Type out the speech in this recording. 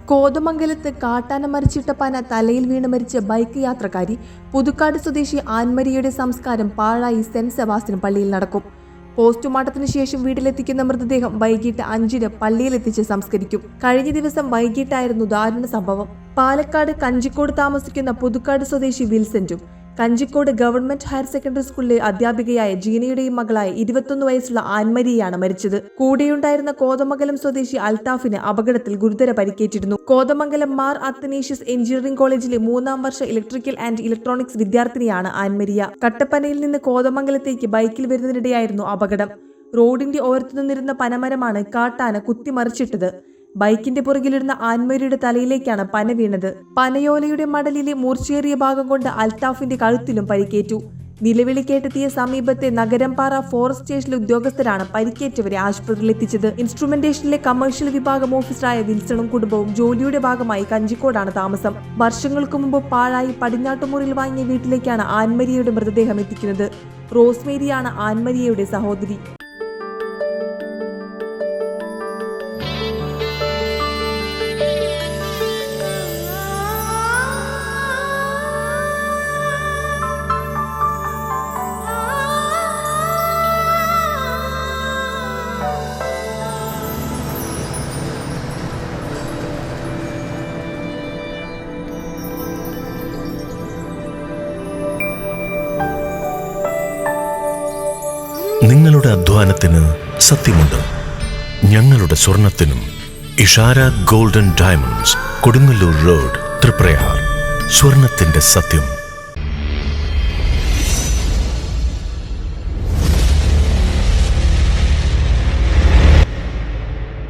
കോതമംഗലത്ത് കാട്ടാന മരിച്ചിട്ട പന തലയിൽ വീണ് മരിച്ച ബൈക്ക് യാത്രക്കാരി പുതുക്കാട് സ്വദേശി ആൻമരിയുടെ സംസ്കാരം പാഴായി സെന്റ് സെബാസ്റ്റ്യൻ പള്ളിയിൽ നടക്കും. പോസ്റ്റ്മോർട്ടത്തിന് ശേഷം വീട്ടിലെത്തിക്കുന്ന മൃതദേഹം വൈകിട്ട് 5-ന് പള്ളിയിലെത്തിച്ച് സംസ്കരിക്കും. കഴിഞ്ഞ ദിവസം വൈകിട്ടായിരുന്നു ദാരുണ സംഭവം. പാലക്കാട് കഞ്ചിക്കോട് താമസിക്കുന്ന പുതുക്കാട് സ്വദേശി വിൽസെന്റും കഞ്ചിക്കോട് ഗവൺമെന്റ് ഹയർ സെക്കൻഡറി സ്കൂളിലെ അധ്യാപികയായ ജീനയുടെയും മകളായ 21 വയസ്സുള്ള ആൻമരിയാണ് മരിച്ചത്. കൂടെയുണ്ടായിരുന്ന കോതമംഗലം സ്വദേശി അൽത്താഫിന് അപകടത്തിൽ ഗുരുതര പരിക്കേറ്റിരുന്നു. കോതമംഗലം മാർ അത്തനേഷ്യസ് എഞ്ചിനീയറിംഗ് കോളേജിലെ 3-ാം വർഷ ഇലക്ട്രിക്കൽ ആൻഡ് ഇലക്ട്രോണിക്സ് വിദ്യാർത്ഥിനിയാണ് ആൻമരിയ. കട്ടപ്പനയിൽ നിന്ന് കോതമംഗലത്തേക്ക് ബൈക്കിൽ വരുന്നതിനിടെയായിരുന്നു അപകടം. റോഡിന്റെ ഓരത്തു നിന്നിരുന്ന പനമരമാണ് കാട്ടാന കുത്തിമറിച്ചിട്ടത്. ബൈക്കിന്റെ പുറകിലിരുന്ന ആൻമരിയുടെ തലയിലേക്കാണ് പന വീണത്. പനയോലയുടെ മടലിലെ മൂർച്ചയേറിയ ഭാഗം കൊണ്ട് അൽത്താഫിന്റെ കഴുത്തിലും പരിക്കേറ്റു. നിലവിളി കേട്ടെത്തിയ സമീപത്തെ നഗരംപാറ ഫോറസ്റ്റ് സ്റ്റേഷനിലെ ഉദ്യോഗസ്ഥരാണ് പരിക്കേറ്റവരെ ആശുപത്രിയിൽ എത്തിച്ചത്. ഇൻസ്ട്രുമെന്റേഷനിലെ കമേഴ്ഷ്യൽ വിഭാഗം ഓഫീസറായ വിൽസണും കുടുംബവും ജോലിയുടെ ഭാഗമായി കഞ്ചിക്കോടാണ് താമസം. വർഷങ്ങൾക്ക് മുമ്പ് പാഴായി പടിഞ്ഞാട്ടുമുറിയിൽ വാങ്ങിയ വീട്ടിലേക്കാണ് ആൻമരിയയുടെ മൃതദേഹം എത്തിക്കുന്നത്. റോസ്മേരിയാണ് ആൻമരിയയുടെ സഹോദരി. നിങ്ങളുടെ അധ്വാനത്തിന് സത്യമുണ്ട്. ഞങ്ങളുടെ സ്വർണത്തിനും. Ishara golden diamonds, Kodungallur road, Triprayar. സ്വർണത്തിന്റെ സത്യം.